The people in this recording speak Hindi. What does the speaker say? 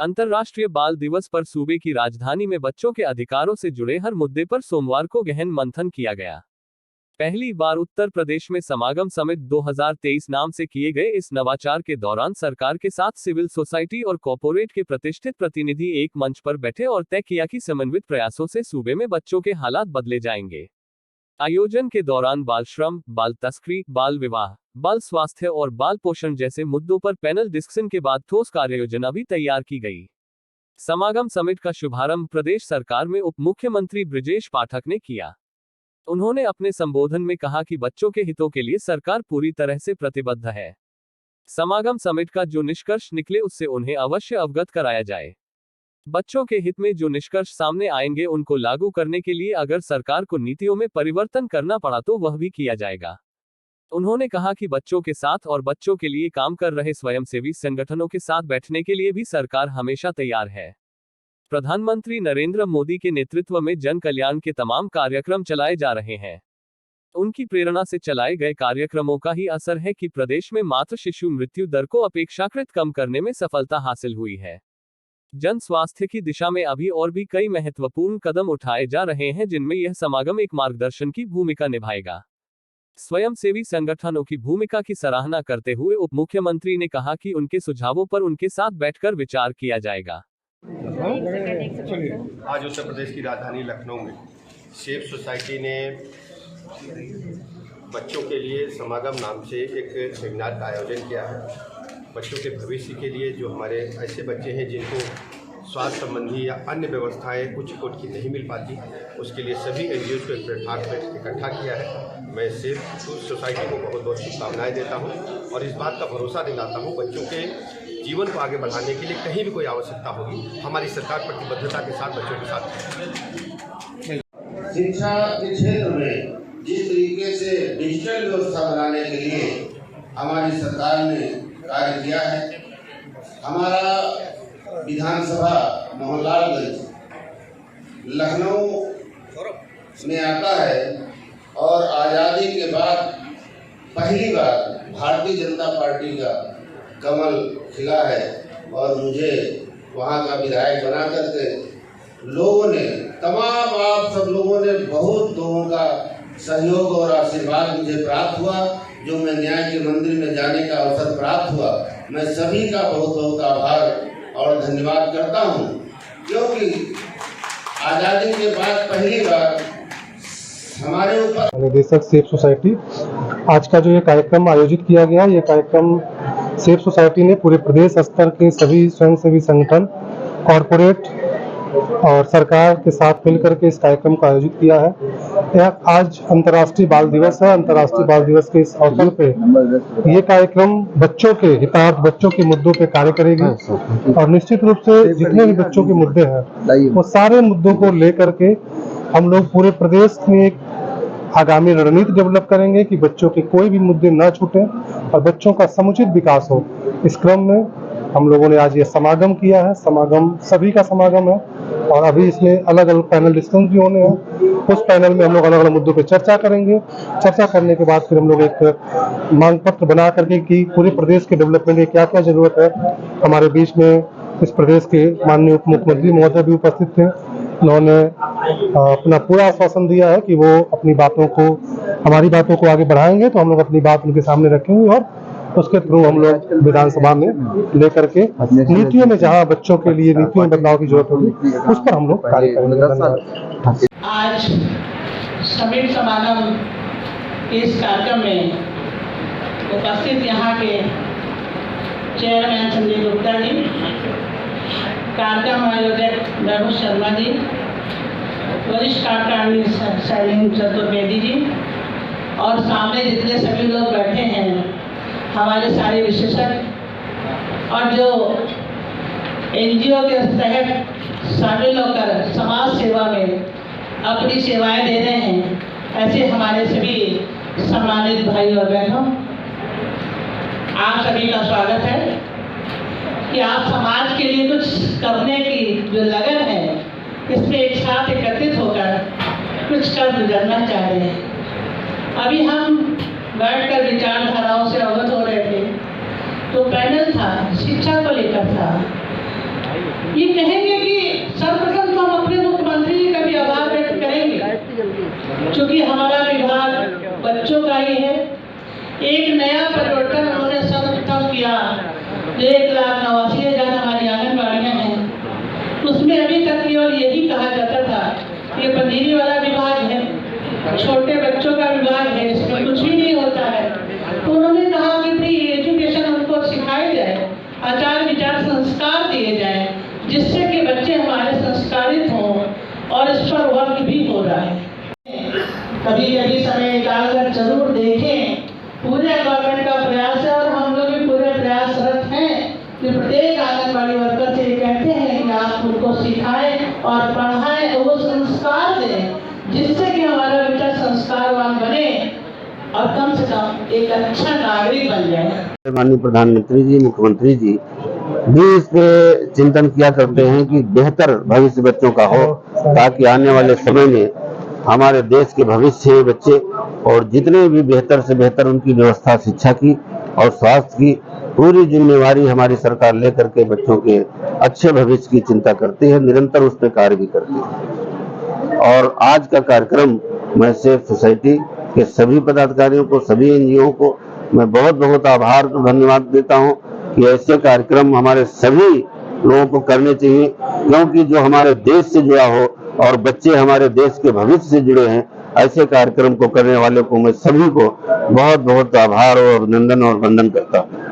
अंतर्राष्ट्रीय बाल दिवस पर सूबे की राजधानी में बच्चों के अधिकारों से जुड़े हर मुद्दे पर सोमवार को गहन मंथन किया गया। पहली बार उत्तर प्रदेश में समागम समिट 2023 नाम से किए गए इस नवाचार के दौरान सरकार के साथ सिविल सोसाइटी और कॉर्पोरेट के प्रतिष्ठित प्रतिनिधि एक मंच पर बैठे और तय किया कि समन्वित प्रयासों से सूबे में बच्चों के हालात बदले जाएंगे। आयोजन के दौरान बाल श्रम, बाल तस्करी, बाल विवाह, बाल स्वास्थ्य और बाल पोषण जैसे मुद्दों पर पैनल डिस्कशन के बाद ठोस कार्ययोजना भी तैयार की गई। समागम समिट का शुभारंभ प्रदेश सरकार में उप मुख्यमंत्री ब्रिजेश पाठक ने किया। उन्होंने अपने संबोधन में कहा कि बच्चों के हितों के लिए सरकार पूरी तरह से प्रतिबद्ध है। समागम समिट का जो निष्कर्ष निकले उससे उन्हें अवश्य अवगत कराया जाए। बच्चों के हित में जो निष्कर्ष सामने आएंगे उनको लागू करने के लिए अगर सरकार को नीतियों में परिवर्तन करना पड़ा तो वह भी किया जाएगा। उन्होंने कहा कि बच्चों के साथ और बच्चों के लिए काम कर रहे स्वयंसेवी संगठनों के साथ बैठने के लिए भी सरकार हमेशा तैयार है। प्रधानमंत्री नरेंद्र मोदी के नेतृत्व में जन कल्याण के तमाम कार्यक्रम चलाए जा रहे हैं। उनकी प्रेरणा से चलाए गए कार्यक्रमों का ही असर है कि प्रदेश में मातृ शिशु मृत्यु दर को अपेक्षाकृत कम करने में सफलता हासिल हुई है। जन स्वास्थ्य की दिशा में अभी और भी कई महत्वपूर्ण कदम उठाए जा रहे हैं जिनमें यह समागम एक मार्गदर्शन की भूमिका निभाएगा। स्वयंसेवी संगठनों की भूमिका की सराहना करते हुए उप मुख्यमंत्री ने कहा कि उनके सुझावों पर उनके साथ बैठकर विचार किया जाएगा। आज उत्तर प्रदेश की राजधानी लखनऊ में सेफ सोसाइटी ने बच्चों के लिए समागम नाम से एक सेमिनार का आयोजन किया है। बच्चों के भविष्य के लिए जो हमारे ऐसे बच्चे हैं जिनको स्वास्थ्य संबंधी या अन्य व्यवस्थाएं कुछ कोट की नहीं मिल पाती, उसके लिए सभी एनजीओ को एक प्लेटफॉर्म पर इकट्ठा किया है। मैं सेफ सोसाइटी को बहुत बहुत शुभकामनाएं देता हूं और इस बात का भरोसा दिलाता हूं बच्चों के जीवन को आगे बढ़ाने के लिए कहीं भी कोई आवश्यकता होगी हमारी सरकार प्रतिबद्धता के साथ बच्चों के साथ है। शिक्षा के क्षेत्र में जिस तरीके से डिजिटल व्यवस्था बनाने के लिए हमारी सरकार ने कार्य किया है, हमारा विधानसभा मोहनलालगंज लखनऊ में आता है और आज़ादी के बाद पहली बार भारतीय जनता पार्टी का कमल खिला है और मुझे वहाँ का विधायक बना करके लोगों ने तमाम आप सब लोगों ने बहुत लोगों का सहयोग और आशीर्वाद मुझे प्राप्त हुआ। जो मैं न्याय के मंदिर में जाने का अवसर प्राप्त हुआ, मैं सभी का बहुत बहुत आभार और धन्यवाद करता हूँ, क्योंकि आज़ादी के बाद पहली बार हमारे ऊपर निदेशक सेफ सोसाइटी आज का जो ये कार्यक्रम आयोजित किया गया, ये कार्यक्रम सेफ सोसाइटी ने पूरे प्रदेश स्तर के सभी स्वयंसेवी संगठन, कॉरपोरेट और सरकार के साथ मिलकर के इस कार्यक्रम का आयोजित किया है। यह आज अंतर्राष्ट्रीय बाल दिवस है। अंतर्राष्ट्रीय बाल दिवस के इस अवसर पे ये कार्यक्रम बच्चों के हितार्थ, बच्चों के मुद्दों पे कार्य करेगी और निश्चित रूप से जितने भी बच्चों के मुद्दे हैं वो सारे मुद्दों को लेकर के हम लोग पूरे प्रदेश में एक आगामी रणनीति डेवलप करेंगे कि बच्चों के कोई भी मुद्दे न छूटे और बच्चों का समुचित विकास हो। इस क्रम में हम लोगों ने आज ये समागम किया है। समागम सभी का समागम है और अभी इसमें अलग अलग पैनल डिस्कशन भी होने हैं। उस पैनल में हम लोग अलग अलग मुद्दों पे चर्चा करेंगे। चर्चा करने के बाद फिर हम लोग एक मांग पत्र बना करके कि पूरे प्रदेश के डेवलपमेंट में क्या क्या जरूरत है। हमारे बीच में इस प्रदेश के माननीय उप मुख्यमंत्री महोदय भी उपस्थित थे। उन्होंने अपना पूरा आश्वासन दिया है कि वो अपनी बातों को, हमारी बातों को आगे बढ़ाएंगे, तो हम लोग अपनी बात उनके सामने रखेंगे और उसके थ्रू हम लोग विधानसभा में लेकर के नीतियों में जहां बच्चों के लिए नीतियों में बदलाव की जरूरत होगी उस पर हम लोग कार्य करेंगे। आज समिट समागम इस कार्यक्रम में उपस्थित यहाँ के चेयरमैन संजय गुप्ता जी, कार्यक्रम आयोजक रघु शर्मा जी, वरिष्ठ कार्यकारिणी शैलेंद्र चतुर्वेदी जी और सामने जितने सभी लोग बैठे हैं, हमारे सारे विशेषज्ञ और जो एनजीओ के तहत शामिल होकर समाज सेवा में अपनी सेवाएं दे रहे हैं, ऐसे हमारे सभी सम्मानित भाई और बहनों, आप सभी का स्वागत है कि आप समाज के लिए कुछ करने की जो लगन है इसमें एक साथ एकत्रित होकर कुछ कर गुजरना चाह रहे हैं। अभी हम बैठकर विचारधाराओं से अवगत हो रहे थे, तो पैनल था, शिक्षा को लेकर था। ये कहेंगे कि सर्वप्रथम तो हम अपने मुख्यमंत्री जी का भी आभार व्यक्त करेंगे, क्योंकि हमारा विभाग बच्चों का ही है। एक नया परिवर्तन उन्होंने सर्वप्रथम किया। 1,89,000 हमारी आंगनबाड़ियाँ हैं, उसमें अभी तक केवल यही कहा जाता था ये पंजीरी वाला विभाग है, छोटे बच्चों का विभाग है, इसमें कुछ भी नहीं होता है। तो उन्होंने कहा कि भाई एजुकेशन उनको सिखाई जाए, आचार विचार संस्कार दिए जाए, जिससे कि बच्चे हमारे संस्कारित हों, और इस पर वर्क भी हो रहा है। कभी कभी समय निकालकर जरूर देखें, पूरे गवर्नमेंट का प्रयास है और हम लोग भी पूरे प्रयासरत हैं कि प्रत्येक आंगनबाड़ी वर्कर से ये कहते हैं कि आप उनको सिखाएं और पढ़ाएं, वो संस्कार दें, जिससे कि हमारा बच्चा संस्कारवान बने और कम से कम एक अच्छा नागरिक बन जाए। माननीय प्रधानमंत्री जी, मुख्यमंत्री जी भी इस पे चिंतन किया करते हैं कि बेहतर भविष्य बच्चों का हो, ताकि आने वाले समय में हमारे देश के भविष्य बच्चे और जितने भी बेहतर से बेहतर उनकी व्यवस्था, शिक्षा की और स्वास्थ्य की पूरी जिम्मेवारी हमारी सरकार लेकर के बच्चों के अच्छे भविष्य की चिंता करती है, निरंतर उस पर कार्य भी करती है। और आज का कार्यक्रम मैं सेफ सोसाइटी के सभी पदाधिकारियों को, सभी एनजीओ को मैं बहुत बहुत आभार और धन्यवाद देता हूं कि ऐसे कार्यक्रम हमारे सभी लोगों को करने चाहिए, क्योंकि जो हमारे देश से जुड़ा हो और बच्चे हमारे देश के भविष्य से जुड़े हैं, ऐसे कार्यक्रम को करने वाले को मैं सभी को बहुत बहुत आभार और अभिनंदन और वंदन करता हूँ।